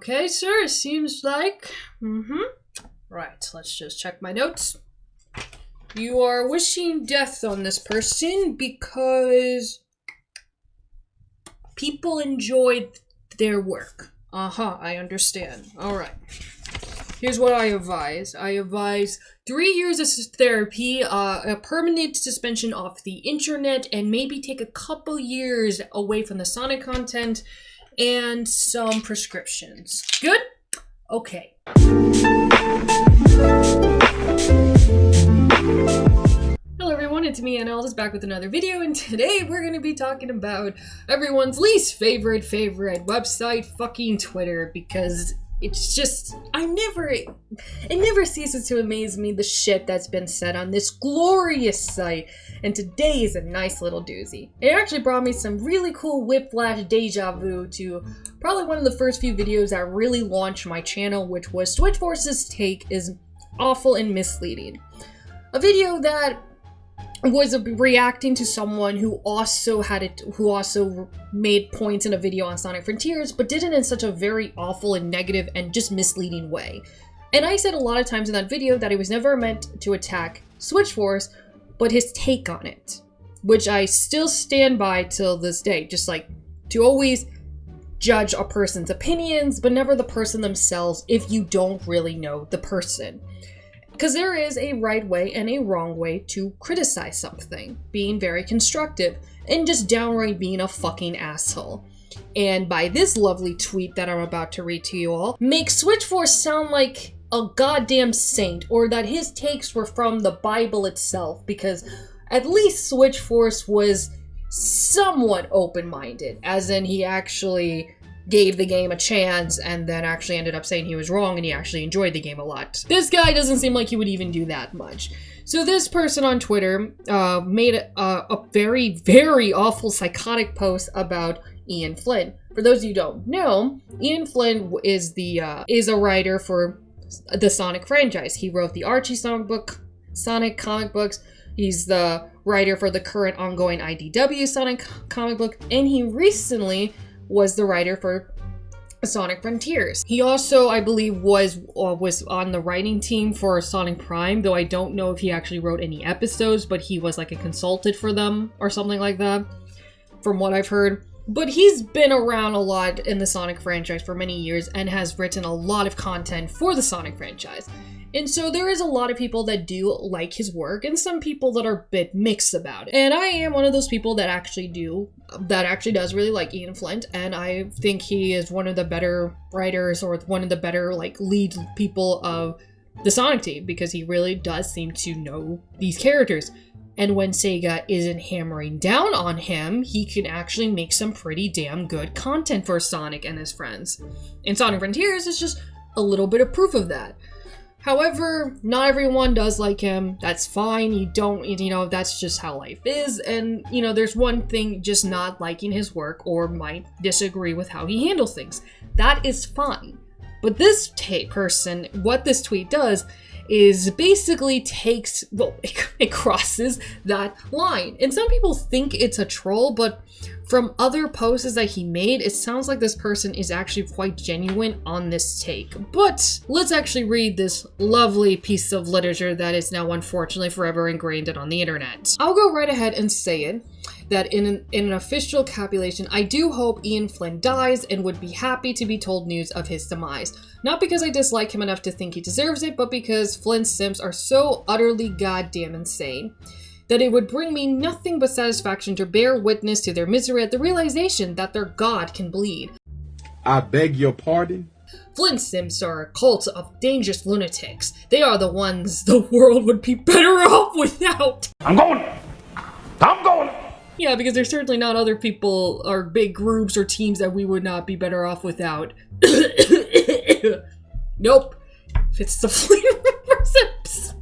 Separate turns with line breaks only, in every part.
Okay, sir, it seems like... Right, let's just check my notes. You are wishing death on this person because people enjoyed their work. I understand. Alright. Here's what I advise. I advise 3 years of therapy, a permanent suspension off the internet, and maybe take a couple years away from the Sonic content, and some prescriptions. Good? Okay. Hello everyone, it's me, Annelle, back with another video, and today we're going to be talking about everyone's least favorite website, fucking Twitter, because it's just, it never ceases to amaze me the shit that's been said on this glorious site, and today is a nice little doozy. It actually brought me some really cool whiplash deja vu to probably one of the first few videos that really launched my channel, which was Switchforce's take is awful and misleading. A video that was reacting to someone who also made points in a video on Sonic Frontiers, but did it in such a very awful and negative and just misleading way. And I said a lot of times in that video that it was never meant to attack Switchforce, but his take on it, which I still stand by till this day, just like to always judge a person's opinions, but never the person themselves if you don't really know the person. Because there is a right way and a wrong way to criticize something, being very constructive, and just downright being a fucking asshole. And by this lovely tweet that I'm about to read to you all, makes Switchforce sound like a goddamn saint, or that his takes were from the Bible itself, because at least Switchforce was somewhat open-minded, as in he actually gave the game a chance and then actually ended up saying he was wrong and he actually enjoyed the game a lot. This guy doesn't seem like he would even do that much. So this person on Twitter made a very, very awful psychotic post about Ian Flynn. For those of you who don't know, Ian Flynn is a writer for the Sonic franchise. He wrote the Archie Sonic comic books. He's the writer for the current ongoing IDW Sonic comic book, and he recently was the writer for Sonic Frontiers. He also, I believe, was on the writing team for Sonic Prime, though I don't know if he actually wrote any episodes, but he was like a consultant for them or something like that, from what I've heard. But he's been around a lot in the Sonic franchise for many years and has written a lot of content for the Sonic franchise. And so there is a lot of people that do like his work and some people that are a bit mixed about it. And I am one of those people that actually does really like Ian Flynn, and I think he is one of the better writers or one of the better lead people of the Sonic team, because he really does seem to know these characters. And when Sega isn't hammering down on him, he can actually make some pretty damn good content for Sonic and his friends. And Sonic Frontiers is just a little bit of proof of that. However, not everyone does like him. That's fine. That's just how life is. And, there's one thing, just not liking his work or might disagree with how he handles things. That is fine. But this person, what this tweet does is basically it crosses that line. And some people think it's a troll, but from other posts that he made, it sounds like this person is actually quite genuine on this take. But let's actually read this lovely piece of literature that is now unfortunately forever ingrained on the internet. I'll go right ahead and say it, that in an official capulation, I do hope Ian Flynn dies and would be happy to be told news of his demise. Not because I dislike him enough to think he deserves it, but because Flynn's sims are so utterly goddamn insane that it would bring me nothing but satisfaction to bear witness to their misery at the realization that their god can bleed.
I beg your pardon?
Flynn sims are a cult of dangerous lunatics. They are the ones the world would be better off without. I'm going! Yeah, because there's certainly not other people or big groups or teams that we would not be better off without. Nope. It's the Flynn sims.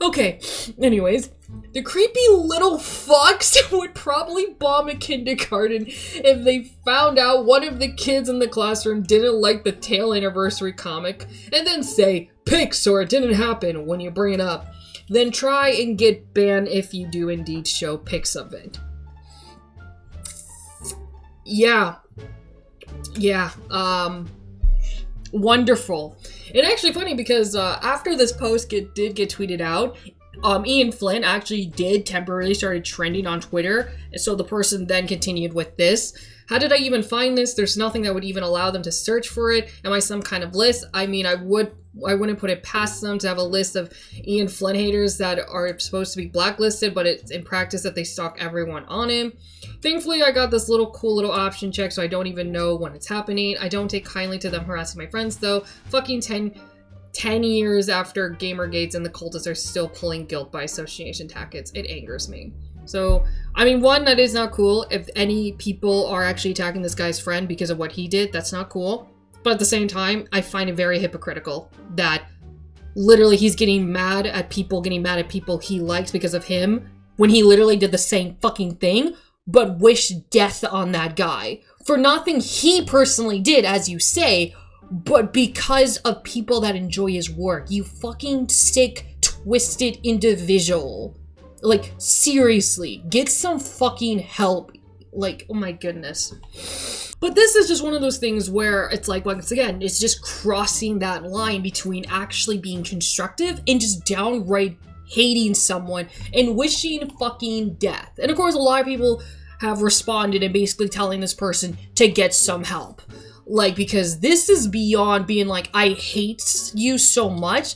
Okay, anyways, the creepy little fucks would probably bomb a kindergarten if they found out one of the kids in the classroom didn't like the Tail Anniversary comic, and then say, pics or it didn't happen when you bring it up. Then try and get banned if you do indeed show pics of it. Yeah, wonderful. And actually funny because after this post did get tweeted out, Ian Flynn actually did temporarily started trending on Twitter. So the person then continued with this. How did I even find this? There's nothing that would even allow them to search for it. Am I some kind of list? I mean, I wouldn't put it past them to have a list of Ian Flynn haters that are supposed to be blacklisted, but it's in practice that they stalk everyone on him. Thankfully, I got this cool little option check, so I don't even know when it's happening. I don't take kindly to them harassing my friends, though. Fucking 10 years after Gamergates and the cultists are still pulling guilt by association tactics. It angers me. So, I mean, one, that is not cool. If any people are actually attacking this guy's friend because of what he did, that's not cool. But at the same time, I find it very hypocritical that literally he's getting mad at people he likes because of him, when he literally did the same fucking thing, but wished death on that guy for nothing he personally did, as you say, but because of people that enjoy his work. You fucking sick, twisted individual. Like, seriously, get some fucking help. Like, oh my goodness. But this is just one of those things where it's like, once again, it's just crossing that line between actually being constructive and just downright hating someone and wishing fucking death. And of course, a lot of people have responded and basically telling this person to get some help. Like, because this is beyond being like, I hate you so much,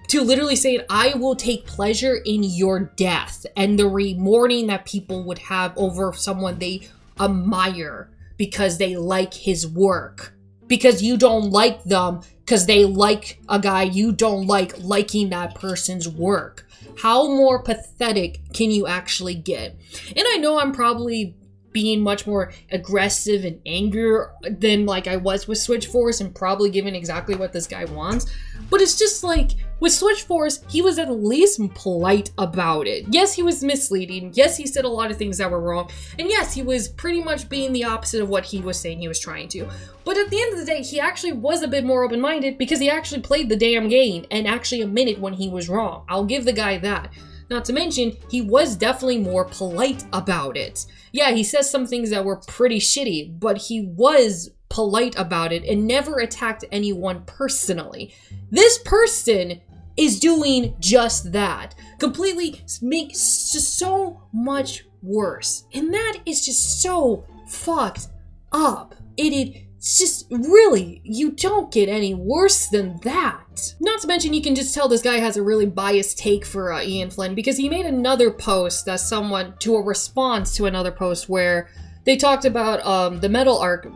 to literally saying, I will take pleasure in your death and the mourning that people would have over someone they admire because they like his work. Because you don't like them because they like a guy you don't like liking that person's work. How more pathetic can you actually get? And I know I'm probably being much more aggressive and angrier than like I was with Switch Force and probably giving exactly what this guy wants. But it's just like, with Switch Force, he was at least polite about it. Yes, he was misleading. Yes, he said a lot of things that were wrong. And yes, he was pretty much being the opposite of what he was saying he was trying to. But at the end of the day, he actually was a bit more open-minded because he actually played the damn game and actually admitted when he was wrong. I'll give the guy that. Not to mention, he was definitely more polite about it. Yeah, he says some things that were pretty shitty, but he was polite about it and never attacked anyone personally. This person is doing just that. Completely makes just so much worse. And that is just so fucked up. It's just, really, you don't get any worse than that. Not to mention, you can just tell this guy has a really biased take for Ian Flynn, because he made another post that to a response to another post where they talked about the Metal arc,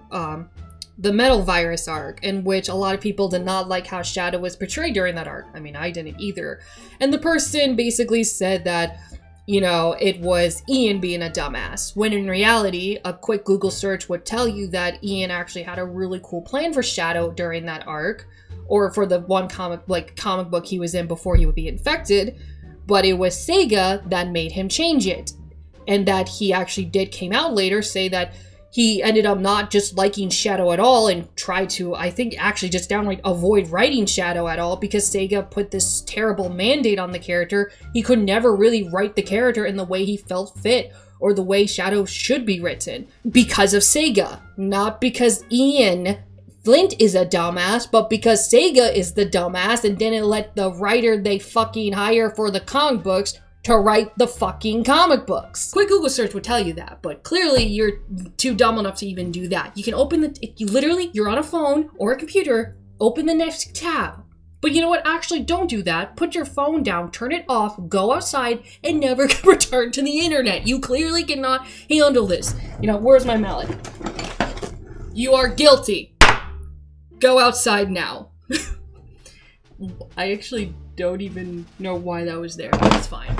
the Metal Virus arc, in which a lot of people did not like how Shadow was portrayed during that arc. I mean, I didn't either. And the person basically said that, you know, it was Ian being a dumbass, when in reality, a quick Google search would tell you that Ian actually had a really cool plan for Shadow during that arc, or for the one comic book he was in before he would be infected, but it was Sega that made him change it. And that he actually came out later, say that he ended up not just liking Shadow at all and tried to, I think, actually just downright avoid writing Shadow at all because Sega put this terrible mandate on the character. He could never really write the character in the way he felt fit or the way Shadow should be written because of Sega. Not because Ian Flint is a dumbass, but because Sega is the dumbass and didn't let the writer they fucking hire for the comic books to write the fucking comic books. Quick Google search would tell you that, but clearly you're too dumb enough to even do that. You can open you're on a phone or a computer, open the next tab. But you know what? Actually, don't do that. Put your phone down, turn it off, go outside, and never return to the internet. You clearly cannot handle this. You know, where's my mallet? You are guilty. Go outside now. I actually don't even know why that was there, but it's fine.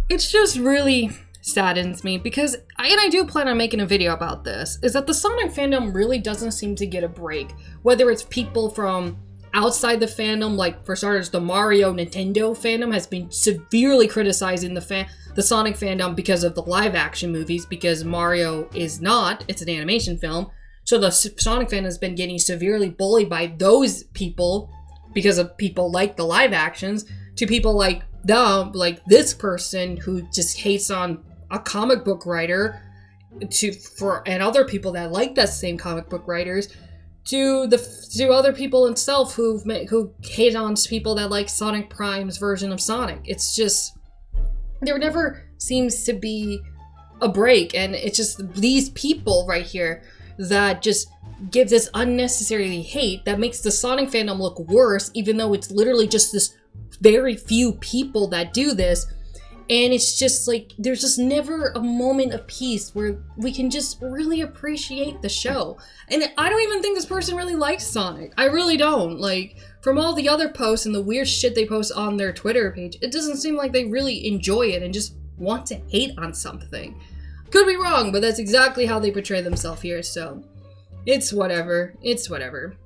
It's just really saddens me because, and I do plan on making a video about this, is that the Sonic fandom really doesn't seem to get a break. Whether it's people from outside the fandom, like for starters, the Mario Nintendo fandom has been severely criticizing the Sonic fandom because of the live action movies, because Mario is not, it's an animation film. So the Sonic fandom has been getting severely bullied by those people because of people like the live actions, to people like this person who just hates on a comic book writer, and other people that like that same comic book writers, to other people itself who hate on people that like Sonic Prime's version of Sonic. It's just, there never seems to be a break, and it's just these people right here that just give this unnecessary hate that makes the Sonic fandom look worse, even though it's literally just this very few people that do this. And it's just like, there's just never a moment of peace where we can just really appreciate the show. And I don't even think this person really likes Sonic. I really don't. Like, from all the other posts and the weird shit they post on their Twitter page, it doesn't seem like they really enjoy it and just want to hate on something. Could be wrong, but that's exactly how they portray themselves here, so it's whatever. It's whatever.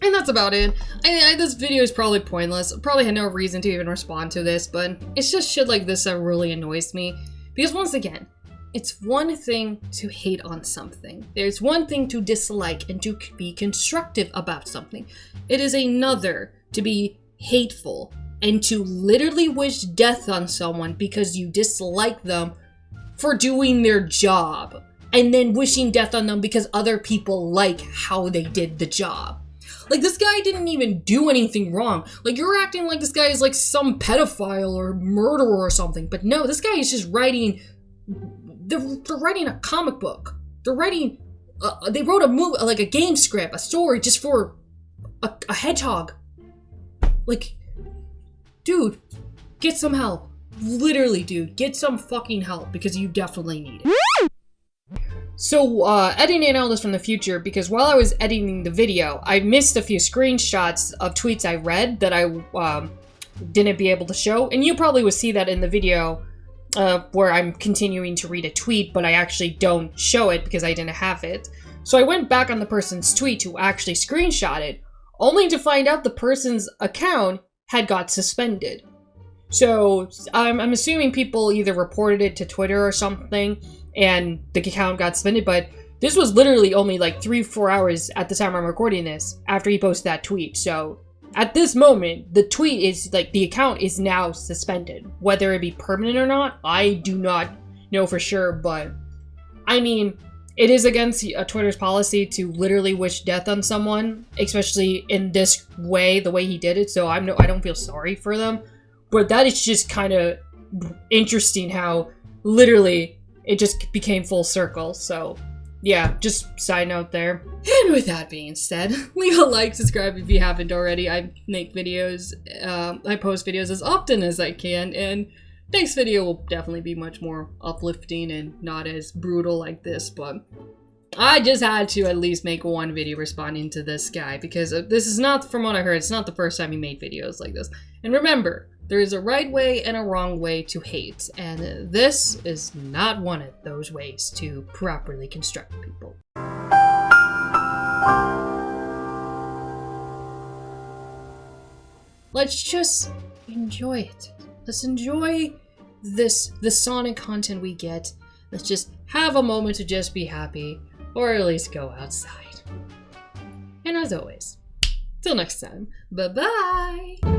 And that's about it. This video is probably pointless. Probably had no reason to even respond to this, but it's just shit like this that really annoys me. Because once again, it's one thing to hate on something. There's one thing to dislike and to be constructive about something. It is another to be hateful and to literally wish death on someone because you dislike them for doing their job. And then wishing death on them because other people like how they did the job. Like, this guy didn't even do anything wrong. Like, you're acting like this guy is like some pedophile or murderer or something. But no, this guy is just writing, they're writing a comic book. They're writing, they wrote a movie, like a game script, a story just for a hedgehog. Like, dude, get some help. Literally, dude, get some fucking help because you definitely need it. So, editing all this from the future, because while I was editing the video, I missed a few screenshots of tweets I read that I didn't be able to show, and you probably would see that in the video where I'm continuing to read a tweet, but I actually don't show it because I didn't have it. So I went back on the person's tweet who actually screenshotted, only to find out the person's account had got suspended. So I'm assuming people either reported it to Twitter or something, and the account got suspended, but this was literally only like 3-4 hours at the time I'm recording this after he posted that tweet. So at this moment, the tweet is like, the account is now suspended. Whether it be permanent or not, I do not know for sure, but I mean, it is against Twitter's policy to literally wish death on someone, especially in this way, the way he did it. So I don't feel sorry for them, but that is just kind of interesting how literally it just became full circle. So yeah, just side note there. And with that being said, leave a like, subscribe if you haven't already. I make videos, I post videos as often as I can, and next video will definitely be much more uplifting and not as brutal like this, but I just had to at least make one video responding to this guy, because this is not, from what I heard, it's not the first time he made videos like this. And remember, there is a right way and a wrong way to hate, and this is not one of those ways to properly construct people. Let's just enjoy it. Let's enjoy the Sonic content we get. Let's just have a moment to just be happy, or at least go outside. And as always, till next time, bye-bye!